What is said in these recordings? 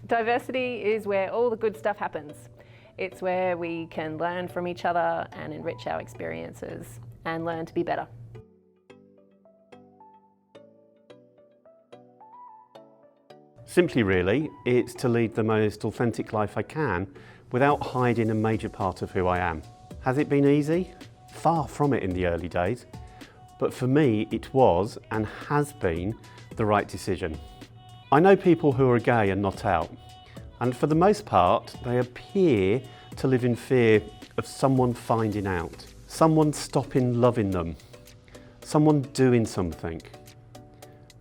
Diversity is where all the good stuff happens. It's where we can learn from each other and enrich our experiences and learn to be better. Simply really, it's to lead the most authentic life I can without hiding a major part of who I am. Has it been easy? Far from it in the early days. But for me, it was and has been the right decision. I know people who are gay and not out, and for the most part, they appear to live in fear of someone finding out, someone stopping loving them, someone doing something.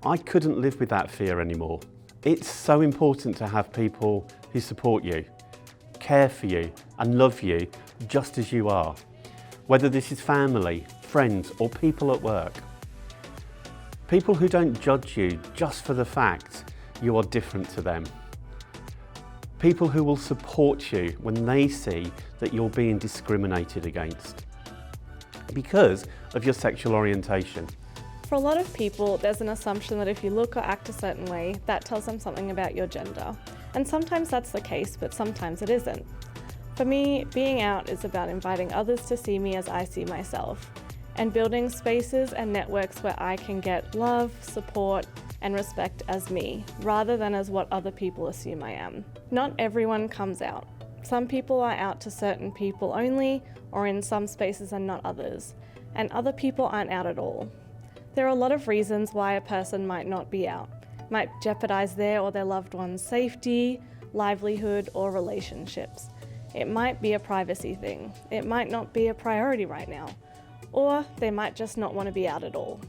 I couldn't live with that fear anymore. It's so important to have people who support you, care for you, and love you just as you are, whether this is family, friends, or people at work. People who don't judge you just for the fact you are different to them. People who will support you when they see that you're being discriminated against because of your sexual orientation. For a lot of people, there's an assumption that if you look or act a certain way, that tells them something about your gender. And sometimes that's the case, but sometimes it isn't. For me, being out is about inviting others to see me as I see myself, and building spaces and networks where I can get love, support, and respect as me, rather than as what other people assume I am. Not everyone comes out. Some people are out to certain people only, or in some spaces and not others, and other people aren't out at all. There are a lot of reasons why a person might not be out. Might jeopardize their or their loved one's safety, livelihood, or relationships. It might be a privacy thing. It might not be a priority right now. Or they might just not want to be out at all.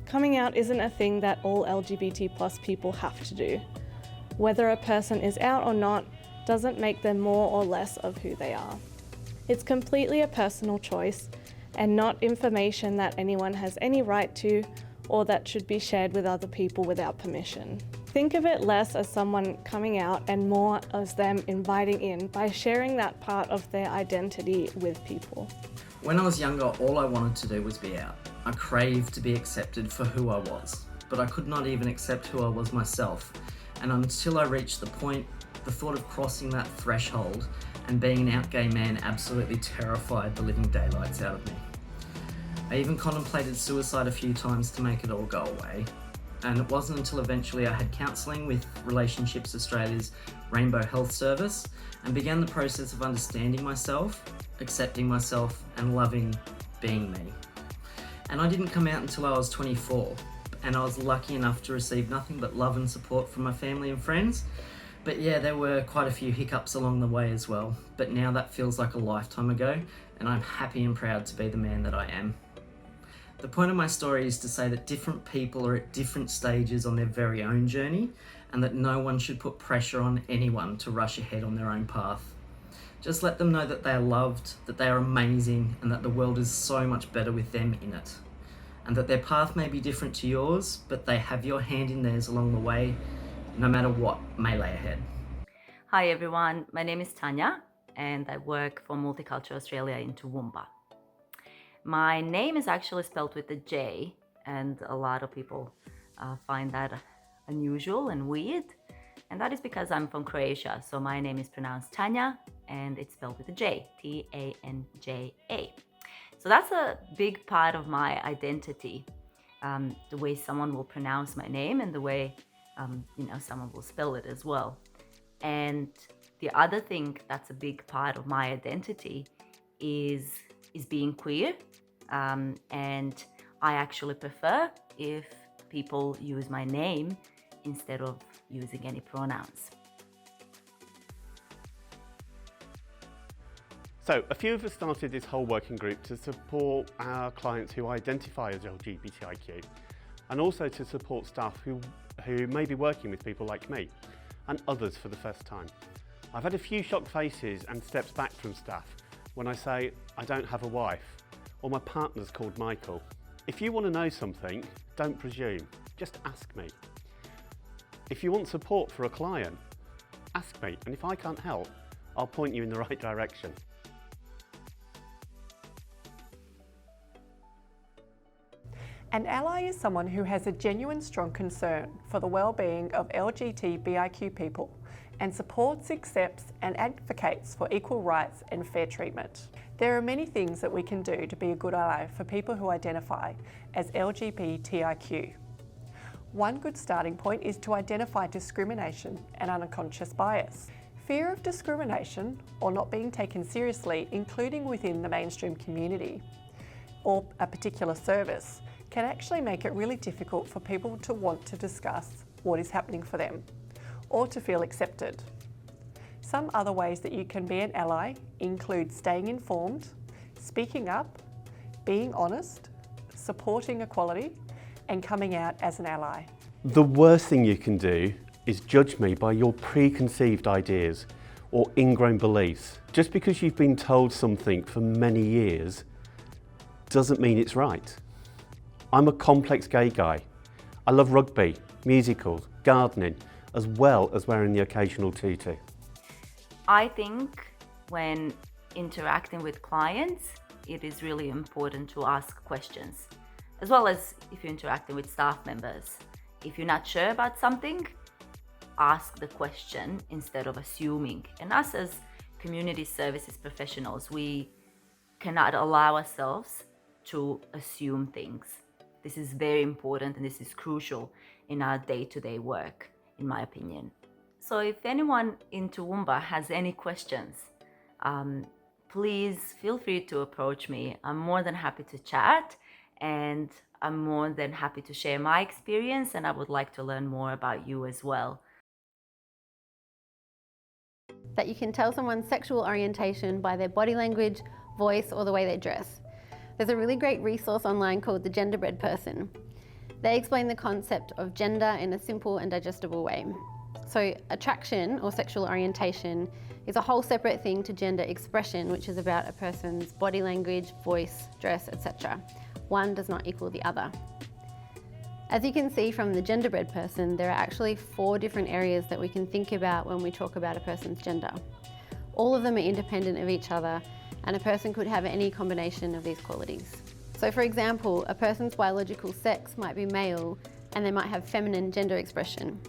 Coming out isn't a thing that all LGBT+ people have to do. Whether a person is out or not doesn't make them more or less of who they are. It's completely a personal choice and not information that anyone has any right to or that should be shared with other people without permission. Think of it less as someone coming out and more as them inviting in by sharing that part of their identity with people. When I was younger, all I wanted to do was be out. I craved to be accepted for who I was, but I could not even accept who I was myself. And until I reached the point, the thought of crossing that threshold and being an out gay man absolutely terrified the living daylights out of me. I even contemplated suicide a few times to make it all go away. And it wasn't until eventually I had counselling with Relationships Australia's Rainbow Health Service and began the process of understanding myself, accepting myself, and loving being me. And I didn't come out until I was 24, and I was lucky enough to receive nothing but love and support from my family and friends. But yeah, there were quite a few hiccups along the way as well. But now that feels like a lifetime ago, and I'm happy and proud to be the man that I am. The point of my story is to say that different people are at different stages on their very own journey, and that no one should put pressure on anyone to rush ahead on their own path. Just let them know that they are loved, that they are amazing, and that the world is so much better with them in it. And that their path may be different to yours, but they have your hand in theirs along the way, no matter what may lay ahead. Hi everyone, my name is Tanya, and I work for Multicultural Australia in Toowoomba. My name is actually spelled with a J, and a lot of people find that unusual and weird. And that is because I'm from Croatia, so my name is pronounced Tanya, and it's spelled with a J, T-A-N-J-A. So that's a big part of my identity, the way someone will pronounce my name and the way someone will spell it as well. And the other thing that's a big part of my identity is being queer, and I actually prefer if people use my name instead of using any pronouns. So a few of us started this whole working group to support our clients who identify as LGBTIQ, and also to support staff who may be working with people like me and others for the first time. I've had a few shocked faces and steps back from staff when I say I don't have a wife or my partner's called Michael. If you want to know something, don't presume, just ask me. If you want support for a client, ask me, and if I can't help, I'll point you in the right direction. An ally is someone who has a genuine strong concern for the well-being of LGBTIQ people and supports, accepts and advocates for equal rights and fair treatment. There are many things that we can do to be a good ally for people who identify as LGBTIQ. One good starting point is to identify discrimination and unconscious bias. Fear of discrimination or not being taken seriously, including within the mainstream community or a particular service, can actually make it really difficult for people to want to discuss what is happening for them or to feel accepted. Some other ways that you can be an ally include staying informed, speaking up, being honest, supporting equality, and coming out as an ally. The worst thing you can do is judge me by your preconceived ideas or ingrown beliefs. Just because you've been told something for many years doesn't mean it's right. I'm a complex gay guy. I love rugby, musicals, gardening, as well as wearing the occasional tutu. I think when interacting with clients, it is really important to ask questions, as well as if you're interacting with staff members. If you're not sure about something, ask the question instead of assuming. And us as community services professionals, we cannot allow ourselves to assume things. This is very important and this is crucial in our day-to-day work, in my opinion. So if anyone in Toowoomba has any questions, please feel free to approach me. I'm more than happy to chat, and I'm more than happy to share my experience, and I would like to learn more about you as well. That you can tell someone's sexual orientation by their body language, voice, or the way they dress. There's a really great resource online called The Genderbread Person. They explain the concept of gender in a simple and digestible way. So attraction or sexual orientation is a whole separate thing to gender expression, which is about a person's body language, voice, dress, etc. One does not equal the other. As you can see from The Genderbread Person, there are actually 4 different areas that we can think about when we talk about a person's gender. All of them are independent of each other, and a person could have any combination of these qualities. So for example, a person's biological sex might be male and they might have feminine gender expression.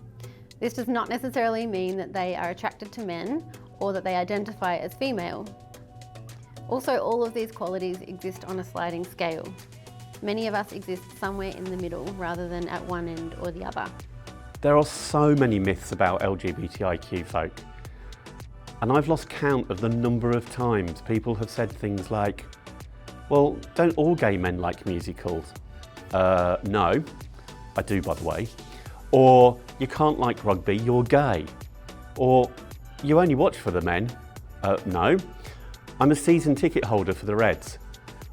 This does not necessarily mean that they are attracted to men or that they identify as female. Also, all of these qualities exist on a sliding scale. Many of us exist somewhere in the middle rather than at one end or the other. There are so many myths about LGBTIQ folk, and I've lost count of the number of times people have said things like, well, don't all gay men like musicals? No, I do, by the way. Or, you can't like rugby, you're gay. Or, you only watch for the men? No, I'm a season ticket holder for the Reds.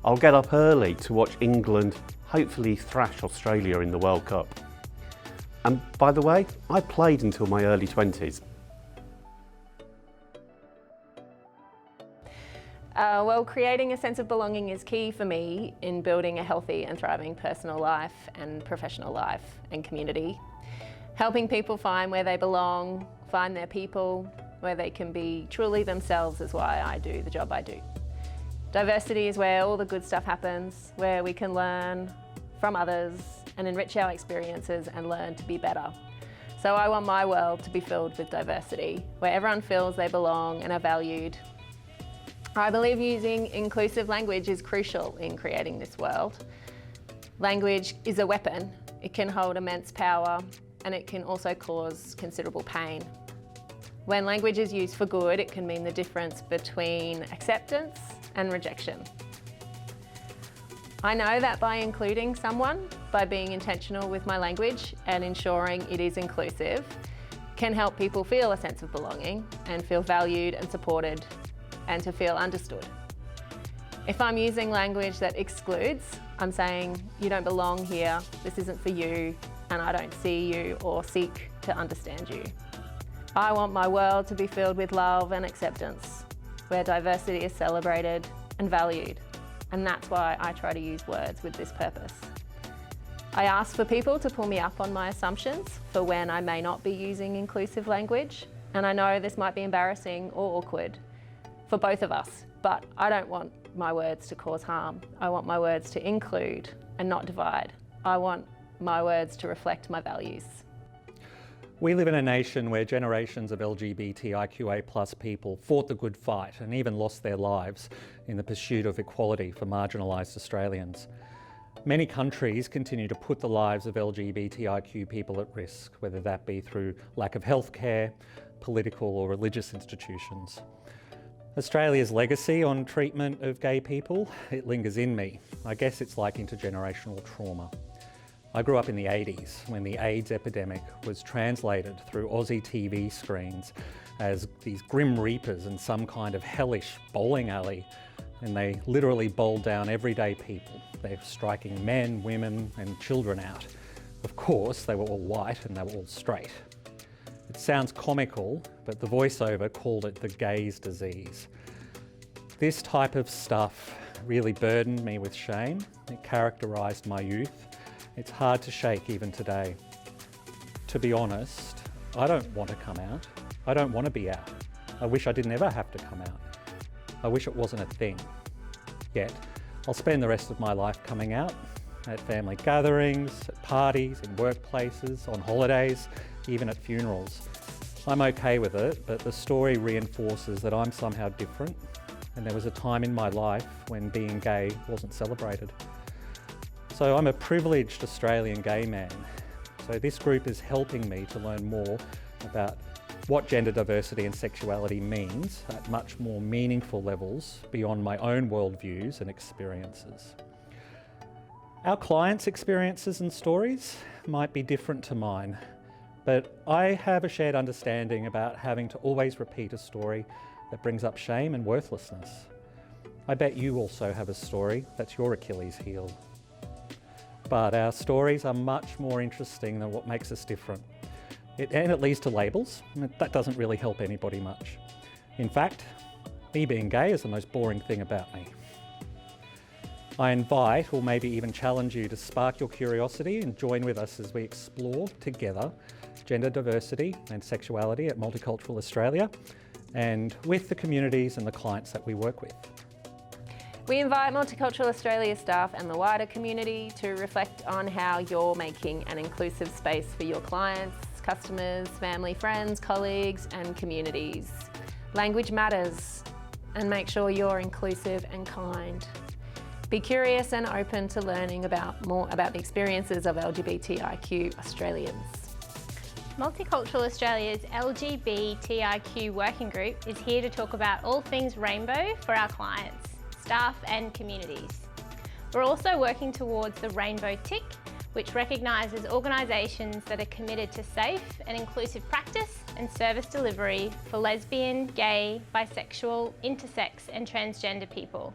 I'll get up early to watch England hopefully thrash Australia in the World Cup. And by the way, I played until my early 20s. Well, creating a sense of belonging is key for me in building a healthy and thriving personal life and professional life and community. Helping people find where they belong, find their people, where they can be truly themselves is why I do the job I do. Diversity is where all the good stuff happens, where we can learn from others and enrich our experiences and learn to be better. So I want my world to be filled with diversity, where everyone feels they belong and are valued. I believe using inclusive language is crucial in creating this world. Language is a weapon. It can hold immense power and it can also cause considerable pain. When language is used for good, it can mean the difference between acceptance and rejection. I know that by including someone, by being intentional with my language and ensuring it is inclusive, can help people feel a sense of belonging and feel valued and supported and to feel understood. If I'm using language that excludes, I'm saying, you don't belong here, this isn't for you, and I don't see you or seek to understand you. I want my world to be filled with love and acceptance, where diversity is celebrated and valued, and that's why I try to use words with this purpose. I ask for people to pull me up on my assumptions for when I may not be using inclusive language, and I know this might be embarrassing or awkward for both of us, but I don't want my words to cause harm. I want my words to include and not divide. I want my words to reflect my values. We live in a nation where generations of LGBTIQA+ people fought the good fight and even lost their lives in the pursuit of equality for marginalised Australians. Many countries continue to put the lives of LGBTIQ people at risk, whether that be through lack of healthcare, political or religious institutions. Australia's legacy on treatment of gay people, it lingers in me. I guess it's like intergenerational trauma. I grew up in the 80s when the AIDS epidemic was translated through Aussie TV screens as these grim reapers in some kind of hellish bowling alley, and they literally bowled down everyday people. They're striking men, women and children out. Of course, they were all white and they were all straight. It sounds comical, but the voiceover called it the gays' disease. This type of stuff really burdened me with shame. It characterised my youth. It's hard to shake even today. To be honest, I don't want to come out. I don't want to be out. I wish I didn't ever have to come out. I wish it wasn't a thing. Yet, I'll spend the rest of my life coming out, at family gatherings, at parties, in workplaces, on holidays, even at funerals. I'm okay with it, but the story reinforces that I'm somehow different, and there was a time in my life when being gay wasn't celebrated. So I'm a privileged Australian gay man. So this group is helping me to learn more about what gender diversity and sexuality means at much more meaningful levels beyond my own worldviews and experiences. Our clients' experiences and stories might be different to mine, but I have a shared understanding about having to always repeat a story that brings up shame and worthlessness. I bet you also have a story that's your Achilles heel. But our stories are much more interesting than what makes us different. And it leads to labels, and that doesn't really help anybody much. In fact, me being gay is the most boring thing about me. I invite, or maybe even challenge you to spark your curiosity and join with us as we explore together gender diversity and sexuality at Multicultural Australia and with the communities and the clients that we work with. We invite Multicultural Australia staff and the wider community to reflect on how you're making an inclusive space for your clients, customers, family, friends, colleagues and communities. Language matters, and make sure you're inclusive and kind. Be curious and open to learning more about the experiences of LGBTIQ Australians. Multicultural Australia's LGBTIQ Working Group is here to talk about all things rainbow for our clients, staff and communities. We're also working towards the Rainbow Tick, which recognises organisations that are committed to safe and inclusive practice and service delivery for lesbian, gay, bisexual, intersex and transgender people.